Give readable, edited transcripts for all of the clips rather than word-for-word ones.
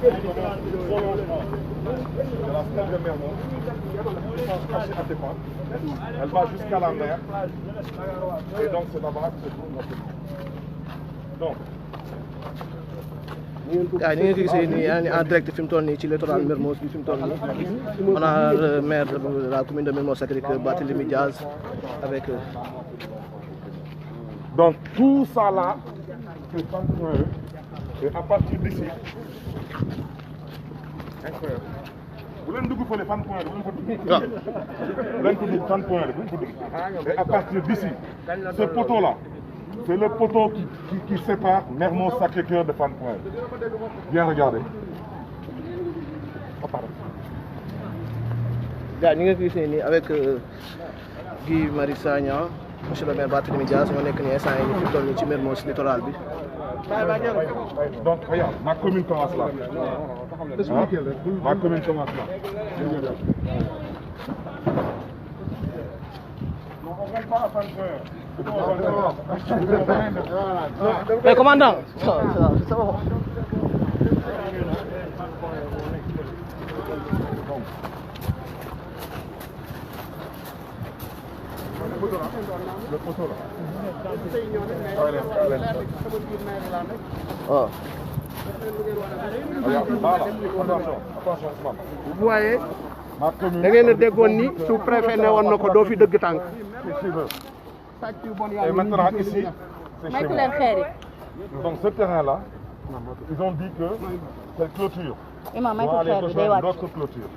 la stèle de Mermoz, cachée à tes pas. Elle va jusqu'à la mer. Et donc c'est là-bas que se trouve notre île. Donc. yaa ngi gisee nii yaa ngi en direct fi mu toll nii ci littoral Mermoz bi fi mu toll nii on a le maire de la commune de Mermoz Sacré-Cœur Barthélémy Diaz avec. Donc tout ça là, c'est Fann Point E. Et à partir d'ici, incroyable. Vous voulez nous faire Fann Point E, vous voulez nous Fann Point E, et à partir d'ici, ce poteau là, c'est le poteau qui sépare Mermoz Sacré-Cœur de Fann Point E. Bien regardez. gars ñu ngi gisee nii avec Guy Marius Sagna monsieur le maire Barthélémy Diaz ñoo nekk nii instant yii fi mu toll nii ci Mermoz littoral bi. Donc regarde, ma commune commence là. Hein? Ma commune commence là. Non, on ne rentre pas à Fann Point E. Mais commandant, ça va. Le poteau là. Oh. Attention, Vous voyez, ma commune. da ngeen a déggoon ni sous-préfet ne woon na ko doo fi dëgg tànk. Et maintenant ici, c'est chez moi. Donc ce terrain-là, ils ont dit que c'est clôture. On va aller rejoindre d'autres clôtures.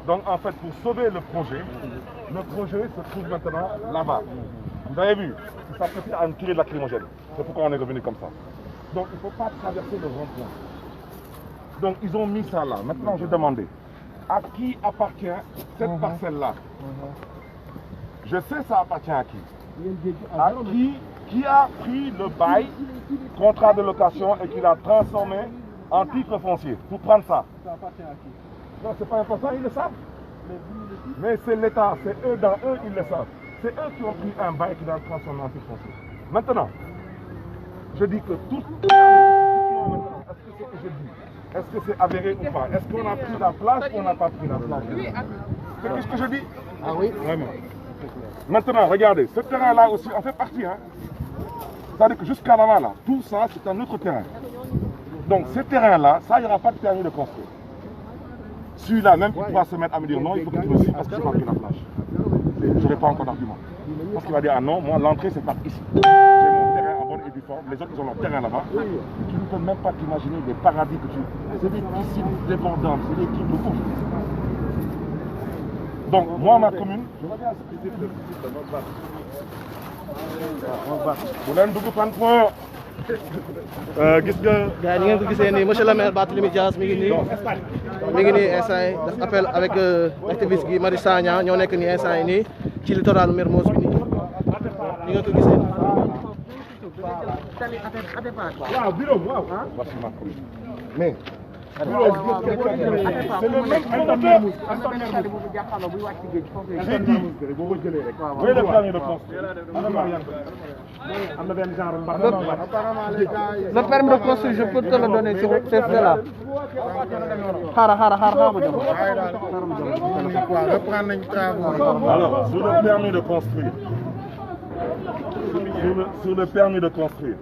Donc en fait, pour sauver le projet se trouve maintenant là-bas. Vous avez vu, il s'apprêtait à me tirer de lacrymogène. C'est pourquoi on est revenu comme ça. Donc il ne faut pas traverser le rond-point. Donc ils ont mis ça là. Maintenant je demandais, à qui appartient cette parcelle-là? Je sais ça appartient à qui? À qui a pris le bail, contrat de location et qui l'a transformé en titre foncier pour prendre ça? Ça appartient à qui? Non, c'est pas important, ils le savent. Mais c'est l'État, c'est eux dans eux, ils le savent. C'est eux qui ont pris un bail qui l'a transformé en titre foncier. Maintenant, je dis que tout est ce que je dis, est-ce que c'est avéré ou pas? Est-ce qu'on a pris la place ou on n'a pas pris la place? C'est ce que je dis? Ah oui? Vraiment. Maintenant, regardez, ce terrain-là aussi en fait partie. Hein. C'est-à-dire que jusqu'à là, tout ça, c'est un autre terrain. Donc, ce terrain-là, ça, il n'y aura pas de permis de construire. Celui-là, même, il pourra se mettre à me dire non, il faut que tu me suives parce que je n'ai pas pris la plage. Je n'ai pas encore d'argument. Parce qu'il va dire ah non, moi, l'entrée, c'est par ici. J'ai mon terrain en bonne et due forme, les autres, ils ont leur terrain là-bas. Tu ne peux même pas t'imaginer des paradis que tu. C'est des piscines débordantes, c'est des trucs de ouf. Donc, moi, ma commune, je reviens à ce que c'était bu leen dugg Fann Point E. Gis nga. gars yi ni ngeen ko gisee nii monsieur le maire Barthélémy Diaz mi ngi nii instant yi daf appel avec activiste Guy Marius Sagna ñoo nekk nii instant yi nii ci littoral Mermoz bi nii ni ngeen ko gisee nii. waaw bureau waaw. mais. c'est le même promoteur. J'ai dit. Oui, le permis de construire. Le permis de construire, je peux te le donner sur ce fait-là. Alors, sur le permis de construire. Sur le permis de construire,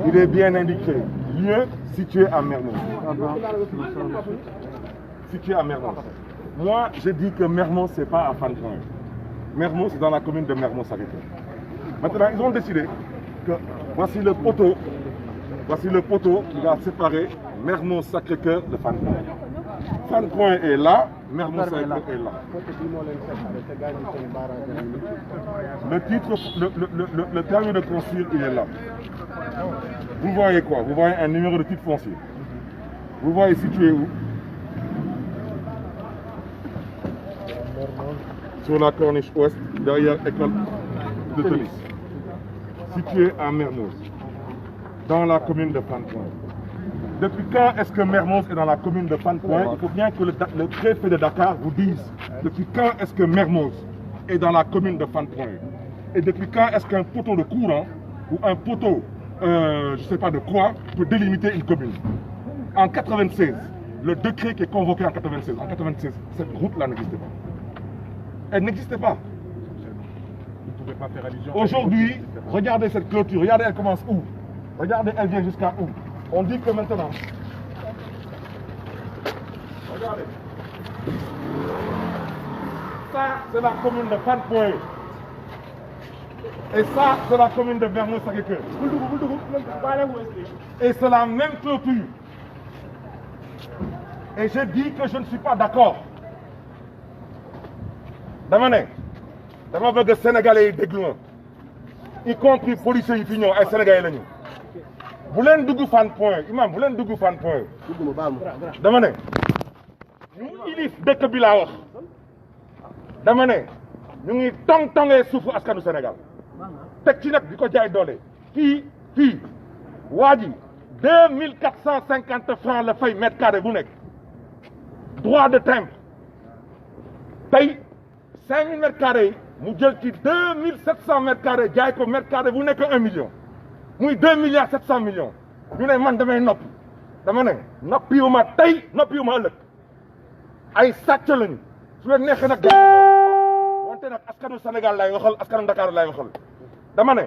il est bien indiqué, lieu situé à Mermoz. Situé à Mermoz. Moi, je dis que Mermoz, ce n'est pas à Fann Point E. Mermoz, c'est dans la commune de Mermoz Sacré-Cœur. Maintenant, ils ont décidé que voici le poteau qui va séparer Mermoz Sacré-Cœur de Fann Point E. Fann Point E est là, Mermoz Sacré-Cœur est là. Le titre, le permis de construire, il est là. Vous voyez quoi? Vous voyez un numéro de titre foncier. Vous voyez situé où? Sur la corniche ouest, derrière l'école de tennis. Situé à Mermoz, dans la commune de Fann Point E. Depuis quand est-ce que Mermoz est dans la commune de Fann Point E? Il faut bien que le préfet de Dakar vous dise depuis quand est-ce que Mermoz est dans la commune de Fann Point E. Et depuis quand est-ce qu'un poteau de courant ou un poteau, je ne sais pas de quoi, peut délimiter une commune? En 96, le décret qui est convoqué en 96, cette route-là n'existait pas. Elle n'existait pas. Vous ne pouvez pas faire allusion. Aujourd'hui, regardez cette clôture, regardez elle commence où? Regardez elle vient jusqu'à où? On dit que maintenant... Regardez. Ça, c'est la commune de Fann Point E. Et ça, c'est la commune de Mermoz-Sacré-Cœur. Et c'est la même clôture. Et je dis que je ne suis pas d'accord. Dama ne dama bëgg Sénégalais yi déglu ma y compris policiers yi fi ñëw ay Sénégalais lañu bu leen dugg Fann Point E imam bu leen dugg Fann Point E dama ne ñu ilif dëkk bi laa wax dama ne ñu ngi tong-tongee suufu askanu Sénégal teg ci nag di ko jaay doole fii waa ji 2450 francs la fay mètre carré bu nekk droit de timbre tey 5000 mètres carrés yi mu jël ci 2700 mètres carrés jaay ko mètre carré bu nekk 1 million muy 2 milliards 700 millions ñu ne man damay noppi dama ne noppiwuma tey noppiwuma ëllëg ay sàcc lañu su leen neexee nag wante nag askanu Sénégal lay waxal askanu Dakar lay waxal dama ne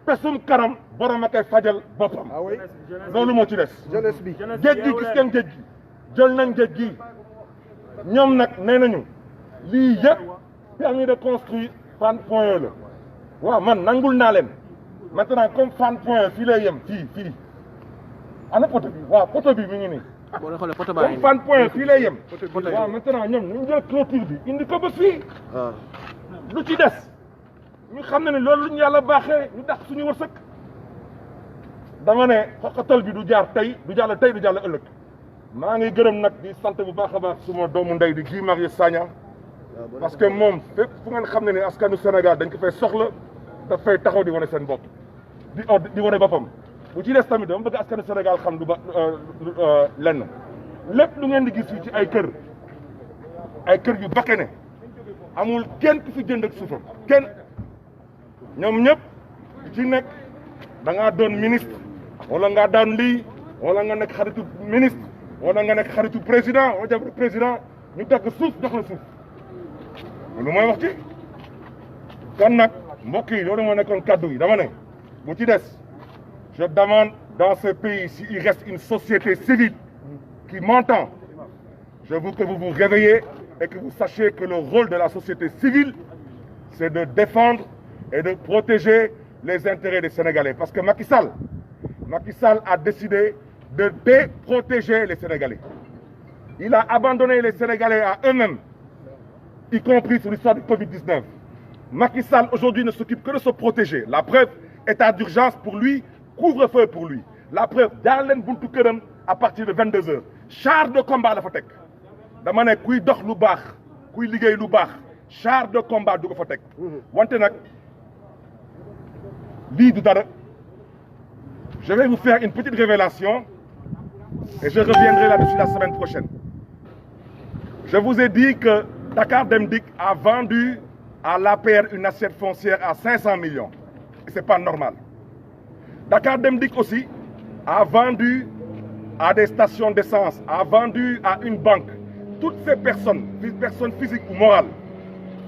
pesum kanam borom a koy fajal boppam loolu moo ci des jeunesse bi géej gi gis ngeen géej gi jël nañ géej gi ñoom nag nee nañu lii yëpp permis de construire Fann Point E la waaw man nangul naa leen maintenant comme Fann Point E fii lay yem fii ana poto bi waaw poto bi mi ngi nii comme Fann Point E fii lay yem waaw maintenant ñoom ñu jël clôture bi indi ko ba fii lu ci des ñu xam ne ne loolu lu ñu yàlla baaxee ñu dàq suñu wërsëg dama ne xoqatal bi du jaar tey du jàll tey du jàll ëllëg maa ngi gërëm nag di sant bu baax a baax suma doomu ndey di Guy Marius Sagna parce que moom fépp fu ngeen xam ne ne askanu Sénégal dañ ko fay soxla dafay taxaw di wane seen bopp di wane boppam bu ci des tamit dama bëgg askanu Sénégal xam du ba lenn lépp lu ngeen di gis fii ci ay kër yu bakkane amul kenn ku fi jënd ak suufam kenn ñoom ñëpp ci nekk da ngaa doon ministre wala ngaa daan lii wala nga nekk xaritu ministre wala nga nekk xaritu président wala jabaru président ñu dagg suuf jox la suuf lu mooy wax ci kon nag mbokk yi loolu moo nekkoon kaddu yi dama ne bu ci des je demande dans ce pays s'il reste une société civile qui m'entend je veux que vous vous réveillez et que vous sachiez que le rôle de la société civile c'est de défendre et de protéger les intérêts des Sénégalais parce que Macky Sall a décidé de déprotéger les Sénégalais. Il a abandonné les Sénégalais à eux-mêmes, y compris sur l'histoire du Covid-19. Macky Sall aujourd'hui ne s'occupe que de se protéger. La preuve, état d'urgence pour lui, couvre-feu pour lui. La preuve, jaar leen buntu këram à partir de 22 heures. Char de combat la fa teg. Dama ne kuy dox lu baax, kuy liggéey lu baax, char de combat du ko fa teg. Wante nag lii du dara. Je vais vous faire une petite révélation et je reviendrai là-dessus la semaine prochaine. Je vous ai dit que Dakar Dem Dikk a vendu à l'APR une assiette foncière à 500 millions. Et ce n'est pas normal. Dakar Dem Dikk aussi a vendu à des stations d'essence, a vendu à une banque. Toutes ces personnes physiques ou morales,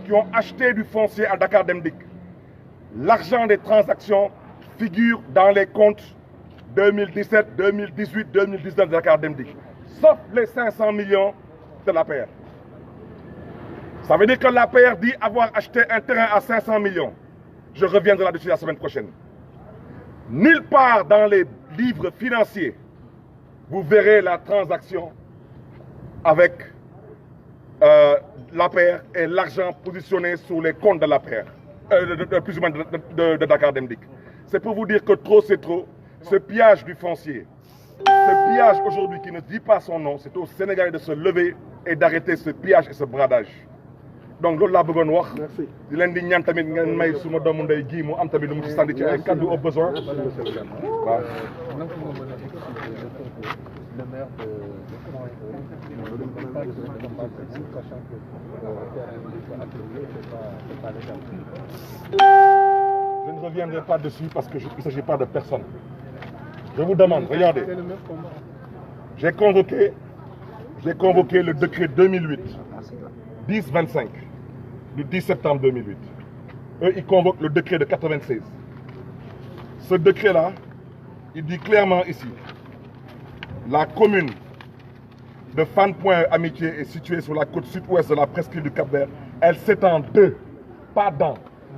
qui ont acheté du foncier à Dakar Dem Dikk, l'argent des transactions figure dans les comptes 2017, 2018, 2019 de Dakar Dem Dikk, sauf les 500 millions de l'APR. Ça veut dire que l'APR dit avoir acheté un terrain à 500 millions. Je reviendrai là-dessus la semaine prochaine. Nulle part dans les livres financiers, vous verrez la transaction avec l'APR et l'argent positionné sur les comptes de l'APR, plus ou moins de Dakar Dem Dikk. C'est pour vous dire que trop c'est trop. Ce pillage du foncier, ce pillage aujourd'hui qui ne dit pas son nom, c'est aux Sénégalais de se lever et d'arrêter ce pillage et ce bradage. Donc loolu laa bëggoon wax di leen di ñaan tamit ngeen may suma doomu ndey gi mu am tamit lu mu ci sànni ci ay kaddu au besoin. waaw. Le maire Je ne reviendrai pas dessus parce qu'il ne s'agit pas de personne. Je vous demande, regardez. J'ai convoqué le décret 2008-1025 du 10 septembre 2008. Eux, ils convoquent le décret de 96. Ce décret-là, il dit clairement ici, la commune de Fann Point Amitié est située sur la côte sud-ouest de la presqu'île du Cap-Vert. Elle s'étend pas dans.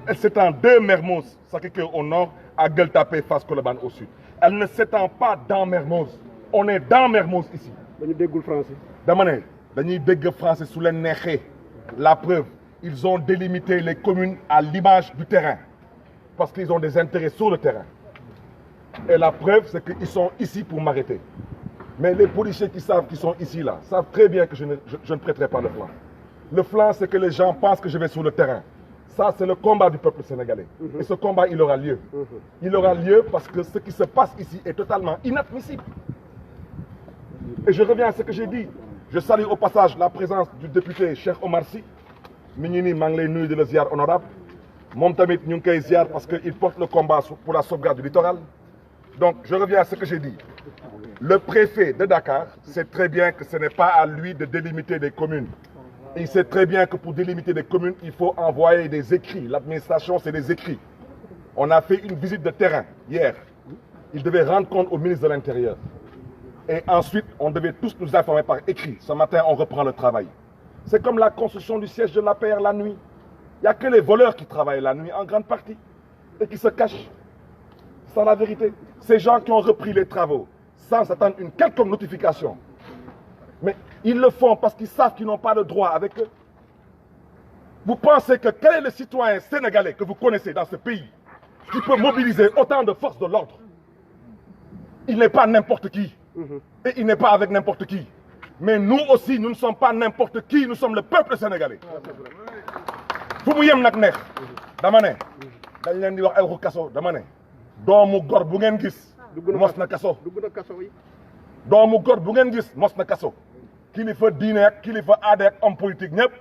Elle s'étend de Mermoz, Sacré-Cœur au nord, à Gueule Tapée, Fass Colobane au sud. Elle ne s'étend pas dans Mermoz. On est dans Mermoz ici. dañu déggul français. dama ne dañuy dégg français su leen neexee. La preuve, ils ont délimité les communes à l'image du terrain. Parce qu'ils ont des intérêts sur le terrain. Et la preuve, c'est qu'ils sont ici pour m'arrêter. Mais les policiers qui savent qu'ils sont ici, là, savent très bien que je ne prêterai pas le flanc. Le flanc, c'est que les gens pensent que je vais sur le terrain. Ça, c'est le combat du peuple sénégalais. Et ce combat, il aura lieu. Il aura lieu parce que ce qui se passe ici est totalement inadmissible. Et je reviens à ce que j'ai dit. Je salue au passage la présence du député Cheikh Omar Sy. mi ngi nii maa ngi lay nuyu di la ziar honorable moom tamit ñu ngi koy ziar parce que il porte le combat pour la sauvegarde du littoral. Donc je reviens à ce que j'ai dit. Le préfet de Dakar sait très bien que ce n'est pas à lui de délimiter des communes. Il sait très bien que pour délimiter des communes, il faut envoyer des écrits. L'administration, c'est des écrits. On a fait une visite de terrain hier. Il devait rendre compte au ministre de l'Intérieur. Et ensuite, on devait tous nous informer par écrit. Ce matin, on reprend le travail. C'est comme la construction du siège de l'APR la nuit. Il n'y a que les voleurs qui travaillent la nuit en grande partie et qui se cachent. C'est la vérité. Ces gens qui ont repris les travaux sans attendre une quelconque notification. Mais ils le font parce qu'ils savent qu'ils n'ont pas le droit avec eux. Vous pensez que quel est le citoyen sénégalais que vous connaissez dans ce pays qui peut mobiliser autant de forces de l'ordre? Il n'est pas n'importe qui. Et il n'est pas avec n'importe qui. Mais nous aussi, nous ne sommes pas n'importe qui, nous sommes le peuple sénégalais. fu mu yem nag neex dama ne dañ leen di wax ay kaso dama ne doomu gor bu ngeen gis mos na kaso doomu gor bu ngeen gis mos na kaso kilifa diine ak kilifa aada ak homme politique ñëpp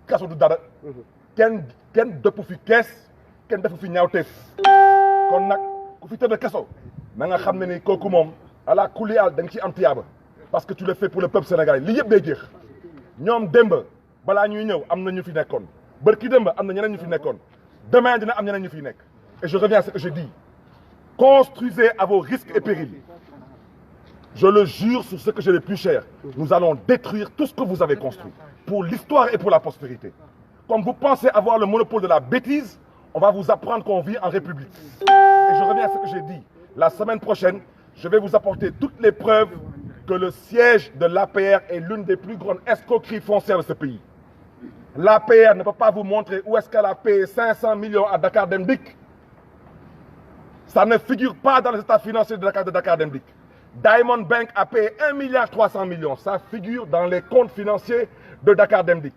kaso du dara kenn dëpp fi kees kenn defu fi ñaawteef kon nag ku fi tëdd kaso na nga xam ne ni kooku moom ala kulli al da nga ciy am tiyaaba parce que tu le fais pour le peuple sénégalais li yëpp day jeex ñoom démb balaa ñuy ñëw am na ñu fi nekkoon bërki démb am na ñeneen ñu fi nekkoon demain dina am ñeneen ñu fi nekk et je reviens à ce que je dis construisez à vos risques et périls. Je le jure sur ce que j'ai le plus cher. Nous allons détruire tout ce que vous avez construit pour l'histoire et pour la postérité. Comme vous pensez avoir le monopole de la bêtise, on va vous apprendre qu'on vit en République. Et je reviens à ce que j'ai dit. La semaine prochaine, je vais vous apporter toutes les preuves que le siège de l'APR est l'une des plus grandes escroqueries foncières de ce pays. L'APR ne peut pas vous montrer où est-ce qu'elle a payé 500 millions à Dakar Dem Dikk. Ça ne figure pas dans les états financiers de Dakar Dem Dikk. Diamond Bank a payé 1,3 milliard. Ça figure dans les comptes financiers de Dakar Dem Dikk.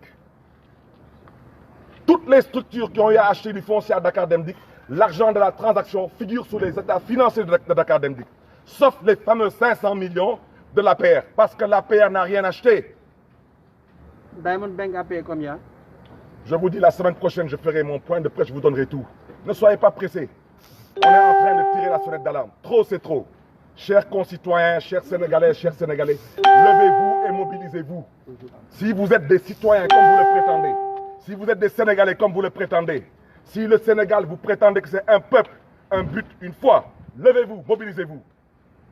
Toutes les structures qui ont eu à acheter du foncier à Dakar Dem Dikk, l'argent de la transaction figure sur les états financiers de Dakar Dem Dikk. Sauf les fameux 500 millions de l'APR. Parce que l'APR n'a rien acheté. Diamond Bank a payé combien? Je vous dis, la semaine prochaine, je ferai mon point de presse, je vous donnerai tout. Ne soyez pas pressés. On est en train de tirer la sonnette d'alarme. Trop, c'est trop. Chers concitoyens, chers Sénégalais, levez-vous et mobilisez-vous. Si vous êtes des citoyens comme vous le prétendez, si vous êtes des Sénégalais comme vous le prétendez, si le Sénégal, vous prétendez que c'est un peuple, un but, une foi, levez-vous, mobilisez-vous.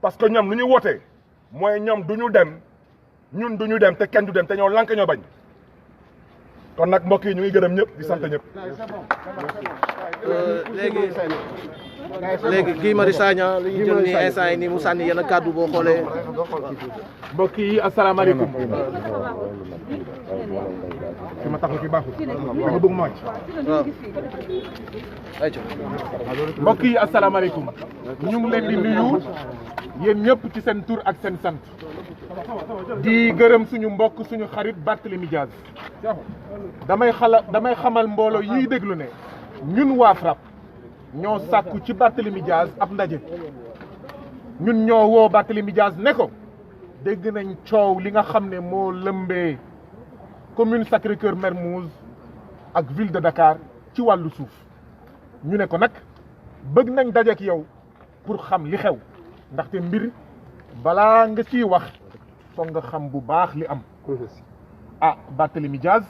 Parce que ñoom lu ñu woote mooy ñoom du ñu dem ñun du ñu dem te kenn du dem te ñoo lank ñoo bañ kon nag mbokk yi ñu ngi gërëm ñëpp di sant ñëpp. léegi Guy Marius Sagna li ñu jël nii instant yi nii mu sànni yenn kàddu boo xoolee. mbokk yi asalaamaaleykum. fi ma taxaw fi baaxul. dama bëgg ma wàcc. waaw. ayca. mbokk yi asalaamaaleykum. ñu ngi leen di nuyu yéen ñëpp ci seen tur ak seen sant. di gërëm suñu mbokk suñu xarit Barthélémy Dias. damay xamal mbooloo yiy déglu ne ñun waa FRAPP ñoo sàkku ci Barthélémy Dias ab ndaje. ñun ñoo woo Barthélémy Dias ne ko dégg nañ coow li nga xam ne moo lëmbee commune Sacré-Cœur Mermoz ak ville de Dakar ci wàllu suuf ñu ne ko nag bëgg nañ daje ak yow pour xam li xew ndaxte mbir balaa nga ciy wax foog nga xam bu baax li am ah Barthélémy Diaz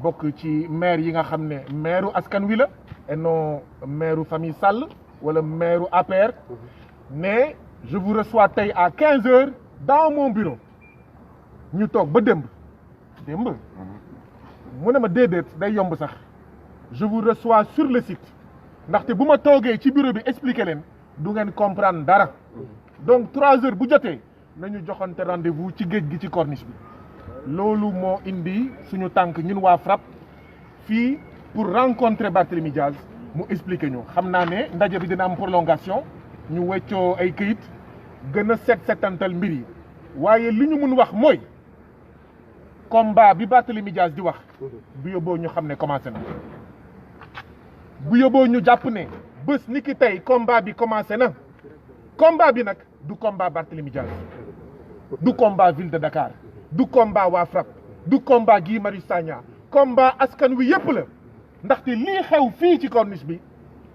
bokk ci maire yi nga xam ne maire askan wi la et non maire famille Sall wala maire APR mais je vous reçois tey à 15 heures dans mon bureau ñu toog ba démb mu ne ma déedéet day yomb sax je vous reçois sur le site ndaxte bu ma toogee ci bureau bi expliquer leen du ngeen comprendre dara donc 3 heures bu jotee nañu joxante rendez-vous ci géej gi ci corniche bi loolu moo indi suñu tànk ñun waa FRAPP fii pour rencontrer Barthélémy Diaz mu expliquer ñu xam naa ne ndaje bi dina am prolongation ñu weccoo ay këyit gën a setantal mbir yi waaye li ñu mun wax mooy combat bi Barthélémy Diaz di wax bu yóbboo ñu xam ne commencé na bu yóbboo ñu jàpp ne bés ni ki tey combat bi commencé na combat bi nag du combat Barthélémy Diaz du combat ville de Dakar du combat waa FRAPP du combat Guy Marius Sagna combat askan wi yépp la ndaxte lii xew fii ci corniche bi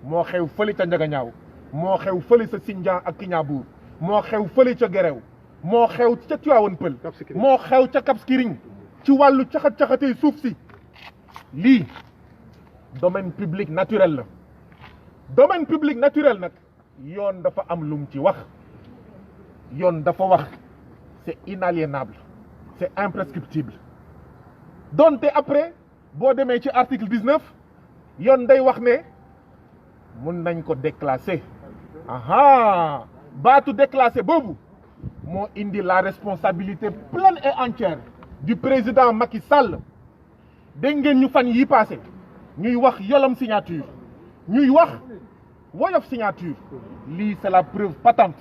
moo xew fële ca Njagañaaw moo xew fële sa Sindian ak Kiñaabuur moo xew fële ca Gerew moo xew ca Tivaouane Peulh moo xew ca Cap Skirring ci wàllu caxat-caxatee suuf si lii domaine public naturel la domaine public naturel nag yoon dafa am lum ci wax yoon dafa wax c'est inaliénable c'est imprescriptible donte après boo demee ci article 19 yoon day wax ne mun nañ ko déclasser aha baatu déclasser boobu moo indi la responsabilité pleine et entière du président Macky Sall dégg ngeen ñu fan yi passé ñuy wax yolom signature ñuy wax woyof signature lii c'est la preuve patente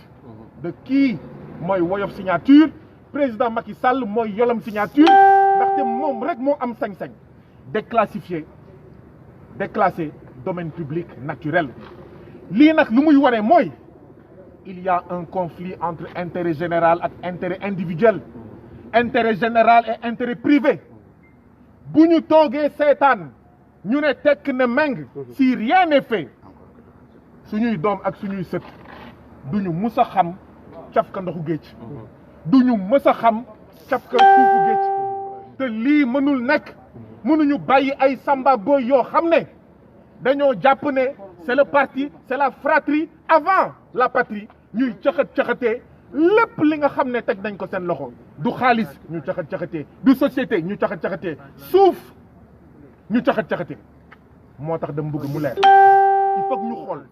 de kii mooy woyof signature président Macky Sall mooy yolom signature ndaxte moom rek moo am sañ-sañ déclasser domaine public naturel lii nag lu muy wane mooy il y a un conflit entre intérêt général ak intérêt individuel intérêt général et intérêt privé bu ñu toogee seetaan ñu ne tekk ne meng si rien n'est fait suñuy doom ak suñuy sët duñu mus a xam cafka ndoxu géej duñu mës a xam cafka suufu géej te lii mënul nekk mënuñu bàyyi ay samba boy yoo xam ne dañoo jàpp ne c'est le parti c'est la fratrie avant la patrie ñuy caxat-caxatee lépp li nga xam ne teg nañ ko seen loxo du xaalis ñu caxat-caxatee du société ñu caxat-caxatee suuf ñu caxat-caxatee moo tax dama bëgg mu leer il faut que ñu xool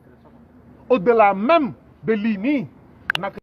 au-delà même de lii nii naka